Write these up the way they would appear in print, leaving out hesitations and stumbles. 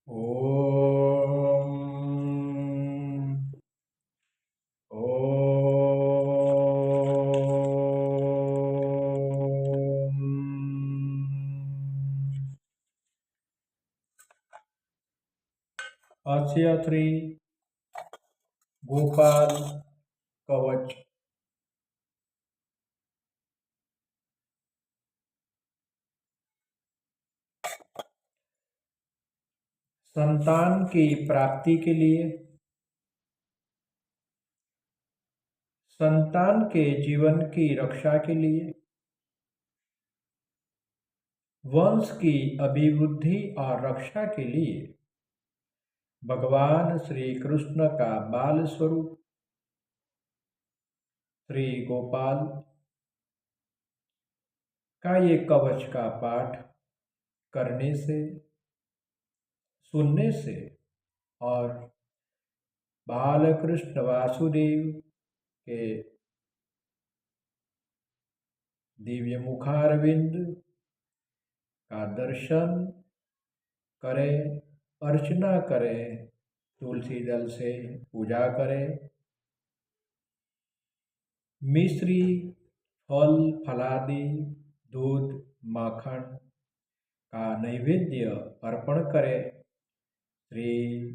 ॐ ॐ अस्य श्री गोपाल कवच। संतान की प्राप्ति के लिए, संतान के जीवन की रक्षा के लिए, वंश की अभिवृद्धि और रक्षा के लिए भगवान श्री कृष्ण का बाल स्वरूप श्री गोपाल का ये कवच का पाठ करने से, सुनने से और बालकृष्ण वासुदेव के दिव्य मुखारविंद का दर्शन करें, अर्चना करें, तुलसी दल से पूजा करें, मिश्री, फल फलादि, दूध, माखन का नैवेद्य अर्पण करें। श्री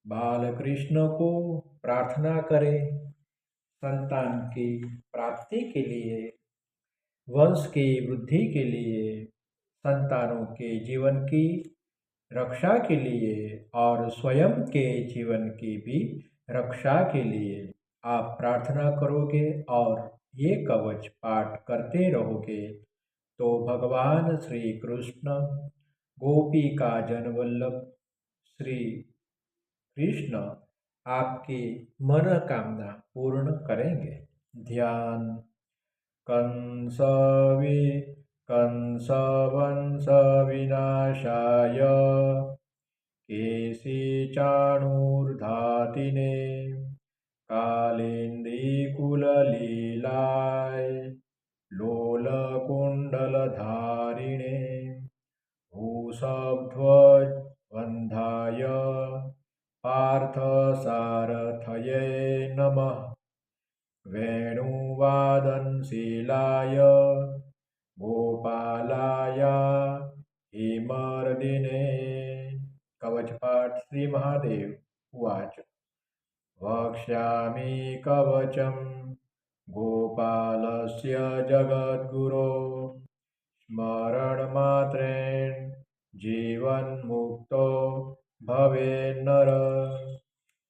बालकृष्ण को प्रार्थना करें संतान की प्राप्ति के लिए, वंश की वृद्धि के लिए, संतानों के जीवन की रक्षा के लिए और स्वयं के जीवन की भी रक्षा के लिए आप प्रार्थना करोगे और ये कवच पाठ करते रहोगे तो भगवान श्री कृष्ण, गोपी का जनवल्लभ श्री कृष्ण आपकी मनोकामना पूर्ण करेंगे। ध्यान। कंसवंशविनाशाय केशिचाणूर्धातिने कालिन्दीकुललीलाय लोलकुण्डलधारिणे वृषभध्वजवन्धाय पार्थसारथये नमः। वेणुवादनशीलाय गोपालाय हेमर्दिने। कवचपाठ। श्री महादेव उवाच। वक्ष्यामि कवचं गोपालस्य जगद्गुरो स्मरणमात्रेण जीवन्मुक्तो भवेन्नर।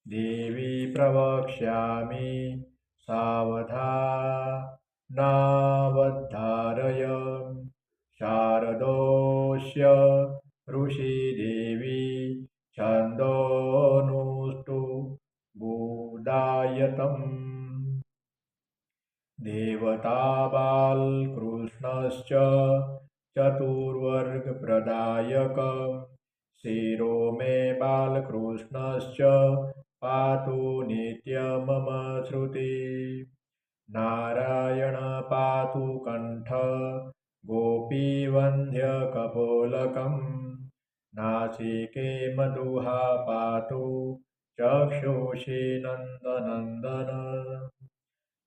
देवी प्रवक्ष्यामि सावधानावधारय शारदोष्य ऋषिदेवी छन्दोनुष्टु बुदायतम्। देवता बालकृष्णश्च चतुर्वर्गप्रदायक शिरो मे बालकृष्णश्च पातु नित्यं मम श्रुति। नारायण पातु कण्ठ गोपीवन्ध्यकपोलकम् नासिके मधुहा पातु चक्षुषी नन्दनन्दन।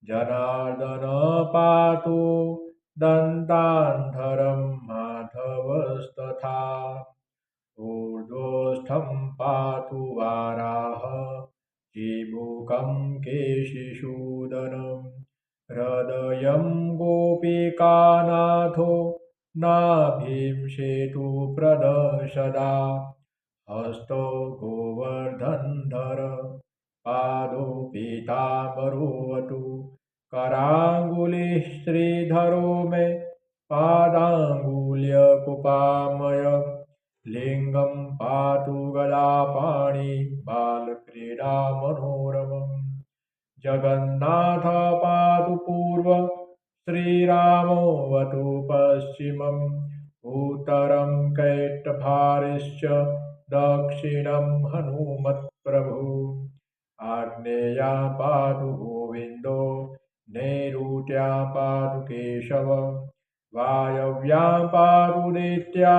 जनार्दन पातु दन्तान्धरं माधवस्तथा ऊर्ध्वस्थं पातु वाराह चिबुकं केशिशूदनं। हृदयं गोपिकानाथो नाभिं सेतुप्रदः सदा हस्तो गोवर्धनधर पादो पीताम्बरोऽवतु। कराङ्गुलिः श्रीधरो मे पादाङ्गुल्यकुपामय लिङ्गं पातु गदापाणि बालक्रीडामनोरमम्। जगन्नाथ पातु पूर्व श्रीरामोऽवतु पश्चिमम् उत्तरं कैटभारिश्च दक्षिणं हनुमत्प्रभु। आग्नेया पातु गोविन्दो नैऋत्या पातु केशव वायव्या पातु दैत्या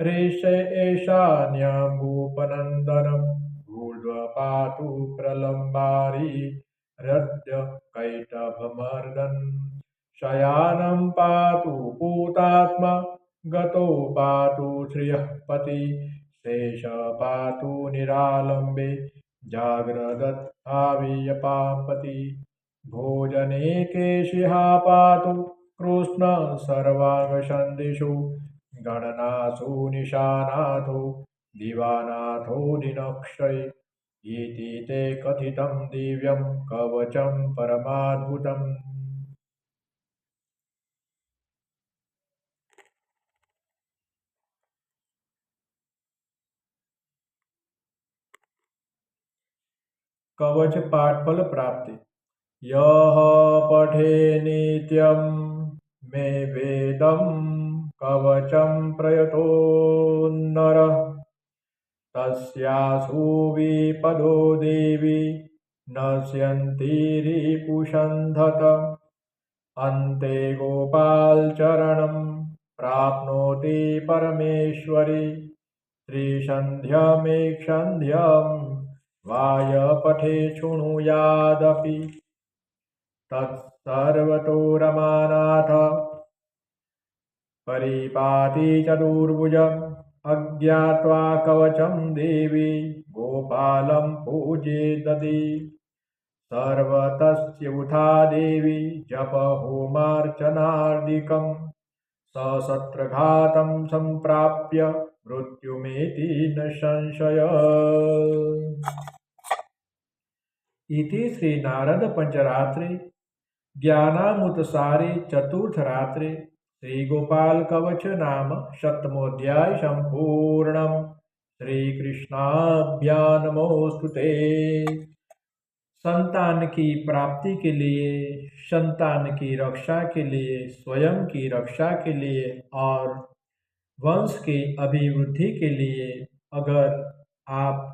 ऋष एषान्यं भूपनन्दनम् ऊर्ध्वपातु प्रलम्बारी हृद्य कैटभमर्दन् शयानं पातु पूतात्मा गतो पातु श्रियः पति शेष पातु निरालम्बे जाग्रदत्भावीयपापति भोजने केशिहा पातु कृष्ण सर्वाङ्गसन्धिषु गणनासु निशानाथो दिवानाथो दिनक्षय इति ते कथितं दिव्यं कवचं परमाद्भुतम्। कवच पाठफल प्राप्ति। यः पठे नित्यं मे वेदं कवचं प्रयतो नरः तस्यासु विपदो देवी नश्यन्ति रिपुषन्धत अन्ते गोपालचरणं प्राप्नोति परमेश्वरी त्रिसन्ध्यमेक्षन्ध्यं वायपठे शृणुयादपि तत्सर्वतो रमानाथ परिपाति चतुर्भुजम् अज्ञात्वा कवचं देवी गोपालं पूजयेदपि सर्वतस्यूथा देवी जपहोमार्चनादिकं सशस्त्रघातं सम्प्राप्य मृत्युमेति न संशयः। इति श्री नारद पंचरात्रे ज्ञानामृतसारे चतुर्थरात्रे श्री गोपाल कवच नाम सप्तमोऽध्याय संपूर्णम्। श्रीकृष्णाभ्यानमोस्तुते। संतान की प्राप्ति के लिए, संतान की रक्षा के लिए, स्वयं की रक्षा के लिए और वंश की अभिवृद्धि के लिए अगर आप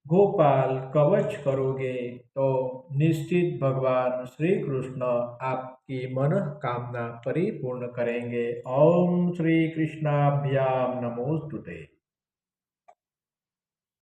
गोपाल कवच करोगे तो निश्चित भगवान श्री कृष्ण आपकी मनोकामना परिपूर्ण करेंगे। ओम श्री कृष्णाभ्याम नमोस्तुते।